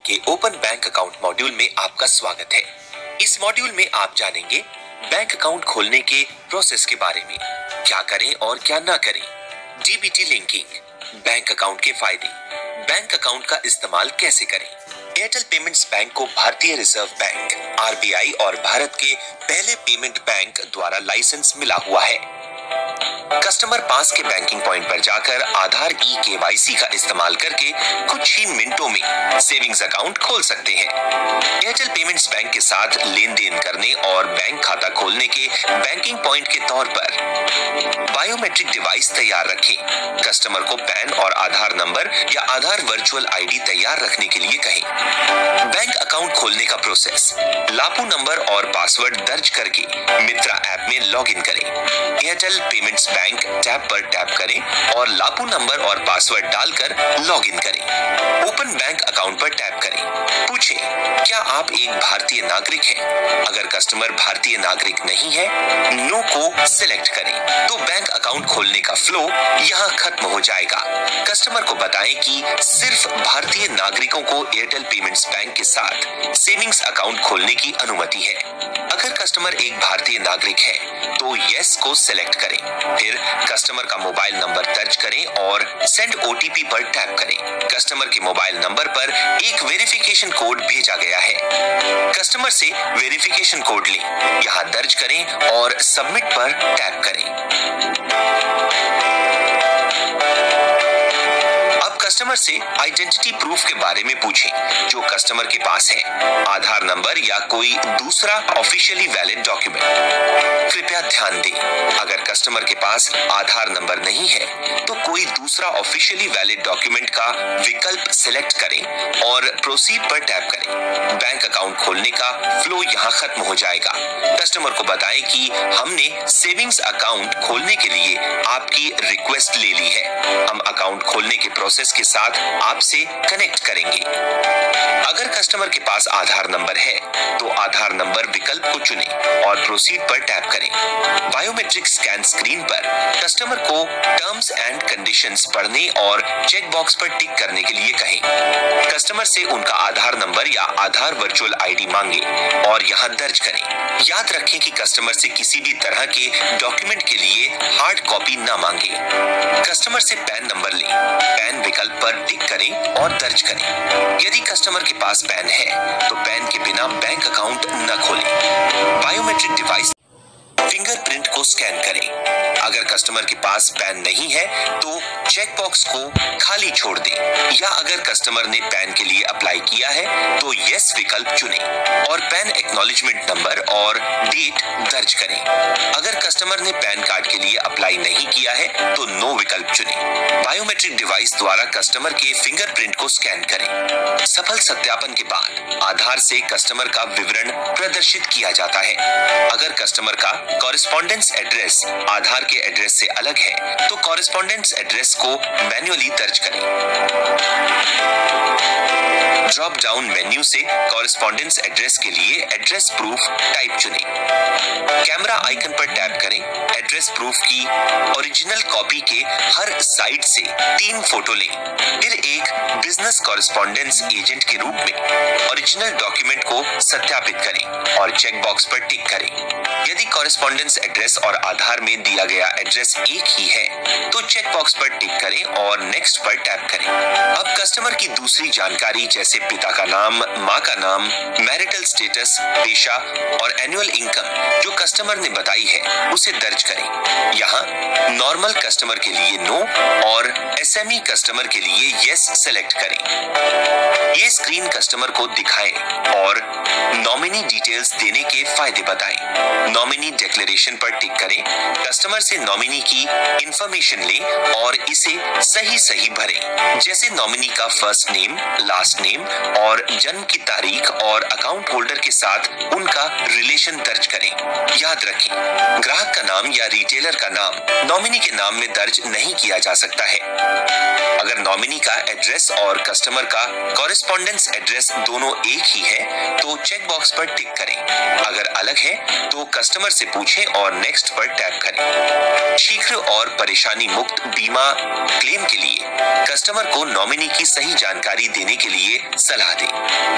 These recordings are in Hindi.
के ओपन बैंक अकाउंट मॉड्यूल में आपका स्वागत है। इस मॉड्यूल में आप जानेंगे बैंक अकाउंट खोलने के प्रोसेस के बारे में, क्या करें और क्या ना करें, डीबीटी लिंकिंग, बैंक अकाउंट के फायदे, बैंक अकाउंट का इस्तेमाल कैसे करें। एयरटेल पेमेंट्स बैंक को भारतीय रिजर्व बैंक आरबीआई और भारत के पहले पेमेंट बैंक द्वारा लाइसेंस मिला हुआ है। कस्टमर पास के बैंकिंग पॉइंट पर जाकर आधार केवाईसी का इस्तेमाल करके कुछ ही मिनटों में सेविंग्स अकाउंट खोल सकते हैं। एयरटेल पेमेंट्स बैंक के साथ लेन देन करने और बैंक खाता खोलने के बैंकिंग पॉइंट के तौर पर बायोमेट्रिक डिवाइस तैयार रखें। कस्टमर को पैन और आधार नंबर या आधार वर्चुअल आईडी तैयार रखने के लिए कहें। बैंक अकाउंट खोलने का प्रोसेस, लापू नंबर और पासवर्ड दर्ज करके मित्रा ऐप में लॉग इन करें। एयरटेल पेमेंट्स बैंक टैब पर टैप करें और लापू नंबर और पासवर्ड डालकर लॉग इन करें। ओपन बैंक अकाउंट पर टैप करें। पूछें, क्या आप एक भारतीय नागरिक हैं? अगर कस्टमर भारतीय नागरिक नहीं है, नो को सिलेक्ट करें तो बैंक अकाउंट खोलने का फ्लो यहाँ खत्म हो जाएगा। कस्टमर को बताएं कि सिर्फ भारतीय नागरिकों को एयरटेल पेमेंट्स बैंक के साथ सेविंग्स अकाउंट खोलने की अनुमति है। अगर कस्टमर एक भारतीय नागरिक है तो यस को सिलेक्ट करें। फिर कस्टमर का मोबाइल नंबर दर्ज करें और सेंड ओटीपी पर टैप करें। कस्टमर के मोबाइल नंबर पर एक वेरिफिकेशन कोड भेजा गया है। कस्टमर से वेरिफिकेशन कोड लें, यहाँ दर्ज करें और सबमिट पर टैप करें। कस्टमर से आइडेंटिटी प्रूफ के बारे में पूछें जो कस्टमर के पास है, आधार नंबर या कोई दूसरा ऑफिशियली वैलिड डॉक्यूमेंट। कृपया ध्यान दें, अगर कस्टमर के पास आधार नंबर नहीं है तो कोई दूसरा ऑफिशियली वैलिड डॉक्यूमेंट का विकल्प सिलेक्ट करें और प्रोसीड पर टैप करें। बैंक अकाउंट खोलने का फ्लो यहाँ खत्म हो जाएगा। कस्टमर को बताएं कि हमने सेविंग्स अकाउंट खोलने के लिए आपकी रिक्वेस्ट ले ली है। हम अकाउंट खोलने के प्रोसेस के साथ आपसे कनेक्ट करेंगे। अगर कस्टमर के पास आधार नंबर है तो आधार नंबर विकल्प को चुनें और प्रोसीड पर टैप करें। बायोमेट्रिक स्कैन स्क्रीन पर कस्टमर को टर्म्स एंड कंडीशंस पढ़ने और चेक बॉक्स पर टिक करने के लिए कहें। कस्टमर से उनका आधार नंबर या आधार वर्चुअल आईडी मांगे और यहाँ दर्ज करें। याद रखें कि कस्टमर से किसी भी तरह के डॉक्यूमेंट के लिए हार्ड कॉपी न मांगे। कस्टमर से पैन नंबर लें, पैन विकल्प पर टिक करें और दर्ज करें। यदि कस्टमर के पास पैन है तो पैन के बिना बैंक अकाउंट न खोलें। बायोमेट्रिक डिवाइस फिंगरप्रिंट को स्कैन करें। अगर कस्टमर के पास पैन नहीं है तो चेक बॉक्स को खाली छोड़ दें, या अगर कस्टमर ने पैन के लिए अप्लाई किया है तो यस विकल्प चुनें और पैन एक्नॉलेजमेंट नंबर और डेट दर्ज करें। अगर कस्टमर ने पैन कार्ड के लिए अप्लाई नहीं किया है तो नो विकल्प चुनें। बायोमेट्रिक डिवाइस द्वारा कस्टमर के फिंगरप्रिंट को स्कैन करें। सफल सत्यापन के बाद आधार से कस्टमर का विवरण प्रदर्शित किया जाता है। अगर कस्टमर का कॉरेस्पॉन्डेंस एड्रेस आधार के एड्रेस से अलग है तो कॉरेस्पॉन्डेंस एड्रेस को मैन्युअली दर्ज करें। ड्रॉप डाउन मेन्यू से कॉरेस्पॉन्डेंस एड्रेस के लिए एड्रेस प्रूफ टाइप चुनें। कैमरा आइकन पर टैप करें। एड्रेस प्रूफ की ओरिजिनल कॉपी के हर साइड से 3 फोटो लें। फिर एक बिजनेस कॉरेस्पॉन्डेंस एजेंट के रूप में ओरिजिनल डॉक्यूमेंट को सत्यापित करें और चेक बॉक्स पर टिक करें। यदि कॉरेस्पॉन्डेंस एड्रेस और आधार में दिया गया एड्रेस एक ही है तो चेक बॉक्स पर टिक करें और नेक्स्ट पर टैप करें। अब कस्टमर की दूसरी जानकारी जैसे पिता का नाम, माँ का नाम, मैरिटल स्टेटस, पेशा और एनुअल इनकम जो कस्टमर ने बताई है उसे दर्ज करें। यहाँ नॉर्मल कस्टमर के लिए नो और एसएमई कस्टमर के लिए यस सेलेक्ट करें। ये स्क्रीन कस्टमर को दिखाएं और नॉमिनी डिटेल्स देने के फायदे बताएं। नॉमिनी डिक्लेरेशन पर टिक करें। कस्टमर से नॉमिनी की इंफॉर्मेशन लें और इसे सही भरें, जैसे नॉमिनी का फर्स्ट नेम, लास्ट नेम और जन्म की तारीख और अकाउंट होल्डर के साथ उनका रिलेशन दर्ज करें। याद रखें, ग्राहक का नाम या रिटेलर का नाम नॉमिनी के नाम में दर्ज नहीं किया जा सकता है। अगर नॉमिनी का एड्रेस और कस्टमर का कॉरेस्पॉन्डेंस डिवाइस एड्रेस दोनों एक ही है तो चेक बॉक्स पर टिक करें। अगर अलग है तो कस्टमर से पूछें और नेक्स्ट पर टैप करें। शीघ्र और परेशानी मुक्त बीमा क्लेम के लिए कस्टमर को नॉमिनी की सही जानकारी देने के लिए सलाह दें।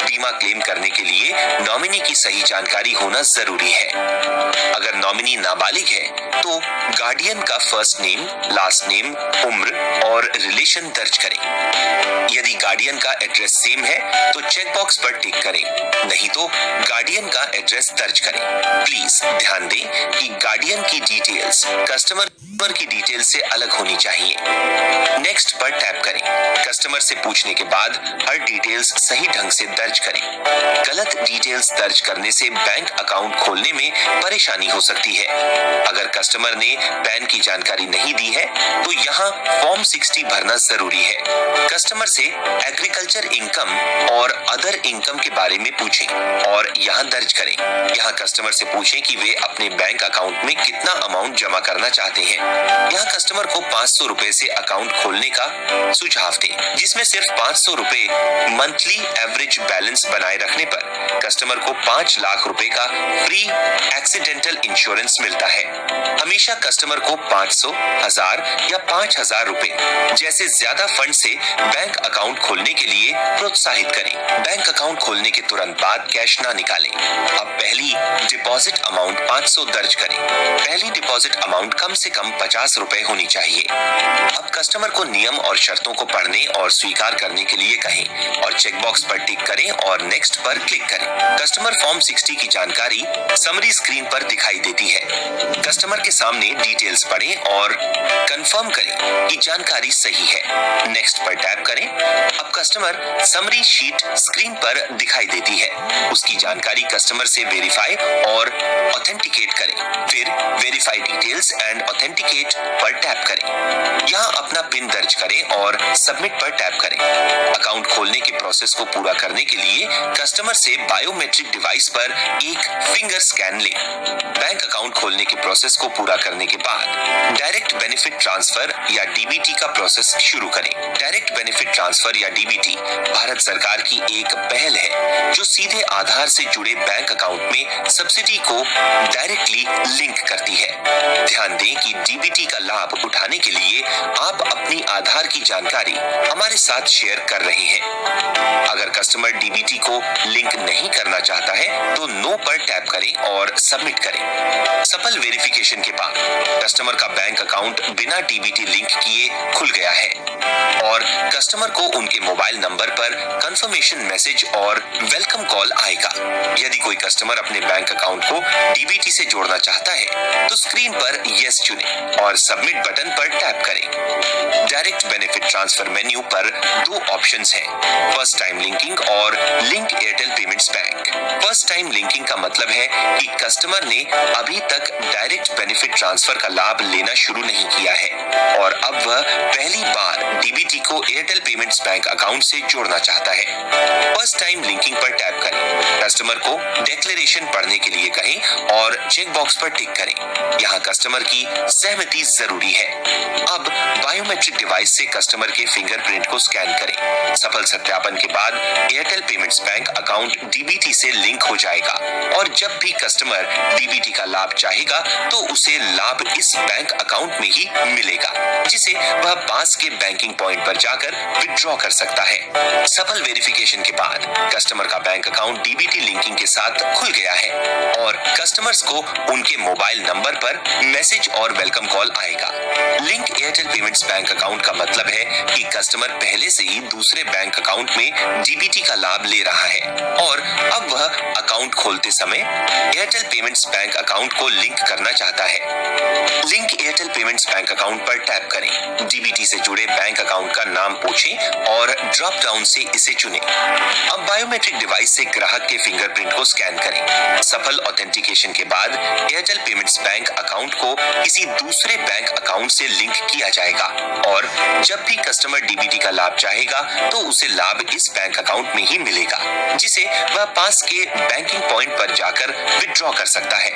बीमा क्लेम करने के लिए नॉमिनी की सही जानकारी होना जरूरी है। अगर नॉमिनी नाबालिग है तो गार्डियन का फर्स्ट नेम, लास्ट नेम, उम्र और रिलेशन दर्ज करें। यदि गार्डियन का एड्रेस सेम है तो चेक बॉक्स पर टिक करें, नहीं तो गार्डियन का एड्रेस दर्ज करें। प्लीज ध्यान दें कि गार्डियन की डिटेल्स कस्टमर की डिटेल से अलग होनी चाहिए। नेक्स्ट पर टैप करें। कस्टमर से पूछने के बाद हर डिटेल्स सही ढंग से दर्ज करें। गलत डिटेल्स दर्ज करने से बैंक अकाउंट खोलने में परेशानी हो सकती है। अगर कस्टमर ने पैन की जानकारी नहीं दी है तो यहाँ फॉर्म 60 भरना जरूरी है। कस्टमर से एग्रीकल्चर इनकम और अदर इनकम के बारे में पूछें और यहाँ दर्ज करें। यहाँ कस्टमर से पूछें कि वे अपने बैंक अकाउंट में कितना अमाउंट जमा करना चाहते हैं। यहाँ कस्टमर को 500 रुपए से अकाउंट खोलने का सुझाव दें, जिसमें सिर्फ 500 रुपए मंथली एवरेज बैलेंस बनाए रखने पर कस्टमर को 5 लाख रुपए का फ्री एक्सीडेंटल इंश्योरेंस मिलता है। हमेशा कस्टमर को 500, 1000 या 5000 रुपए जैसे ज्यादा फंड से बैंक अकाउंट खोलने के लिए प्रोत्साहित करें। बैंक अकाउंट खोलने के तुरंत बाद कैश ना निकालें। अब पहली डिपॉजिट अमाउंट 500 दर्ज करें। पहली डिपॉजिट अमाउंट कम से कम 50 रुपए होनी चाहिए। अब कस्टमर को नियम और शर्तों को पढ़ने और स्वीकार करने के लिए कहें और चेक बॉक्स पर टिक करें और नेक्स्ट पर क्लिक करें। कस्टमर फॉर्म 60 की जानकारी समरी स्क्रीन पर दिखाई देती है। कस्टमर के सामने डिटेल्स पढ़ें और कंफर्म करें कि जानकारी सही है। नेक्स्ट पर टैप करें। अब कस्टमर समरी शीट स्क्रीन पर दिखाई देती है। उसकी जानकारी कस्टमर से वेरीफाई और ऑथेंटिकेट करें। फिर वेरीफाई डिटेल्स एंड ऑथेंटिकेट पर टैप करें। यहाँ अपना पिन दर्ज करें और सबमिट पर टैप करें। अकाउंट खोलने के प्रोसेस को पूरा करने के लिए कस्टमर से बायोमेट्रिक डिवाइस पर एक फिंगर स्कैन लें। बैंक अकाउंट खोलने के प्रोसेस को पूरा करने के बाद डायरेक्ट बेनिफिट ट्रांसफर या डीबीटी का प्रोसेस शुरू करें। डायरेक्ट बेनिफिट ट्रांसफर या डीबीटी भारत सरकार की एक पहल है जो सीधे आधार से जुड़े बैंक अकाउंट में सब्सिडी को डायरेक्टली लिंक करती है। ध्यान दें कि डीबीटी का लाभ उठाने के लिए आप अपनी आधार की जानकारी हमारे साथ शेयर कर रहे हैं। अगर कस्टमर डीबीटी को लिंक नहीं करना चाहता है तो नो पर टैप करें और सबमिट करें। सफल वेरिफिकेशन के बाद कस्टमर का बैंक अकाउंट बिना डीबीटी लिंक किए खुल गया है और कस्टमर को उनके मोबाइल नंबर पर कंफर्मेशन मैसेज और वेलकम कॉल आएगा। यदि कोई कस्टमर अपने बैंक अकाउंट को डीबीटी से जोड़ना चाहता है तो स्क्रीन पर यस चुनें और सबमिट बटन पर टैप करें। डायरेक्ट बेनिफिट ट्रांसफर मेन्यू पर 2 ऑप्शंस हैं, फर्स्ट टाइम लिंकिंग और link Airtel payments bank. First time linking का मतलब है कि कस्टमर ने अभी तक डायरेक्ट बेनिफिट ट्रांसफर का लाभ लेना शुरू नहीं किया है और अब वह पहली बार डीबीटी को एयरटेल पेमेंट्स बैंक अकाउंट से जोड़ना चाहता है। फर्स्ट टाइम लिंकिंग पर टैप करें। कस्टमर को डिक्लेरेशन पढ़ने के लिए कहें और चेक बॉक्स पर टिक करें। यहाँ कस्टमर की सहमति जरूरी है। अब बायोमेट्रिक डिवाइस से कस्टमर के फिंगरप्रिंट को स्कैन करें। सफल सत्यापन के बाद Airtel payments bank account DBT से लिंक हो जाएगा और जब भी कस्टमर डीबीटी का लाभ चाहेगा तो उसे लाभ इस बैंक अकाउंट में ही मिलेगा, जिसे वह पास के बैंकिंग पॉइंट पर जाकर विथड्रॉ कर सकता है। सफल वेरिफिकेशन के बाद कस्टमर का बैंक अकाउंट डीबीटी लिंकिंग के साथ खुल गया है और कस्टमर्स को उनके मोबाइल नंबर पर मैसेज और वेलकम कॉल आएगा। Link Airtel payments bank account का मतलब है कि कस्टमर पहले से ही दूसरे बैंक अकाउंट में डीबीटी का लाभ ले रहा है और अब वह अकाउंट खोलते समय एयरटेल पेमेंट्स बैंक अकाउंट को लिंक करना चाहता है। Link Airtel payments bank account पर टैप करें। डीबीटी से जुड़े बैंक अकाउंट का नाम पूछें और ड्रॉप डाउन से इसे चुनें। अब बायोमेट्रिक डिवाइस से ग्राहक के फिंगर फिंगरप्रिंट को स्कैन करें। सफल ऑथेंटिकेशन के बाद एयरटेल पेमेंट्स बैंक अकाउंट को किसी दूसरे बैंक अकाउंट से लिंक किया जाएगा और जब भी कस्टमर डीबीटी का लाभ चाहेगा तो उसे लाभ इस बैंक अकाउंट में ही मिलेगा, जिसे वह पास के बैंकिंग पॉइंट पर जाकर विथड्रॉ कर सकता है।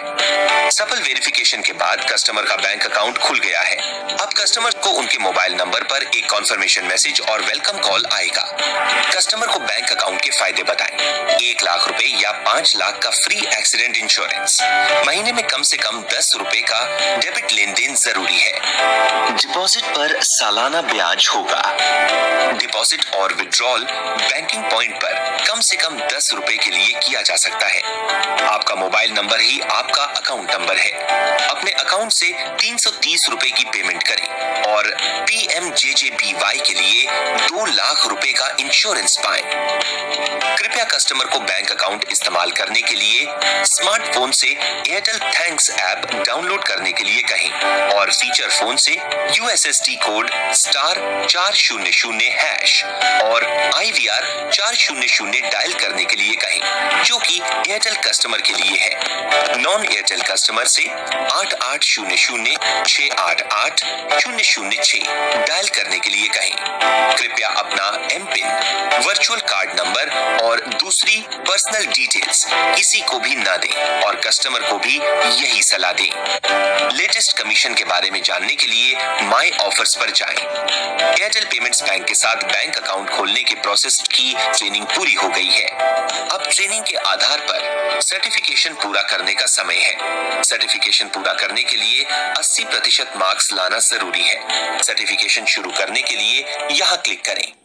सफल वेरिफिकेशन के बाद कस्टमर का बैंक अकाउंट खुल गया है। अब कस्टमर को उनके मोबाइल नंबर पर एक कॉन्फर्मेशन मैसेज और वेलकम कॉल आएगा। कस्टमर को बैंक अकाउंट के फायदे बताएं। 1 लाख रुपए या 5 लाख का फ्री एक्सीडेंट इंश्योरेंस, महीने में कम से कम 10 रुपए का डेबिट लेन देन जरूरी है। डिपॉजिट पर सालाना ब्याज होगा। डिपॉजिट और विड्रॉल बैंकिंग पॉइंट पर कम से कम 10 रुपए के लिए किया जा सकता है। आपका मोबाइल नंबर ही आपका अकाउंट नंबर है। अपने अकाउंट से 330 रुपए की पेमेंट करें और PMJJBY के लिए 2 लाख रुपए का इंश्योरेंस पाएं। कृपया कस्टमर को बैंक अकाउंट इस्तेमाल करने के लिए स्मार्टफोन से एयरटेल थैंक्स ऐप डाउनलोड करने के लिए कहें और फीचर फोन से USSD कोड *400# और IVR 400 डायल करने के लिए कहें, जो कि एयरटेल कस्टमर के लिए है। नॉन एयरटेल कस्टमर से 8800-688-006 डायल करने के लिए कहें। कृपया अपना एमपिन, वर्चुअल कार्ड नंबर और दूसरी पर्सनल डिटेल्स किसी को भी ना दें और कस्टमर को भी यही सलाह दें। लेटेस्ट कमीशन के बारे में जानने के लिए माई ऑफर्स पर जाएं। एयरटेल पेमेंट्स बैंक के साथ बैंक अकाउंट खोलने के प्रोसेस की ट्रेनिंग पूरी हो गई है। अब ट्रेनिंग के आधार पर सर्टिफिकेशन पूरा करने का समय है। सर्टिफिकेशन पूरा करने के लिए 80% मार्क्स लाना जरूरी है। सर्टिफिकेशन शुरू करने के लिए यहाँ क्लिक करें।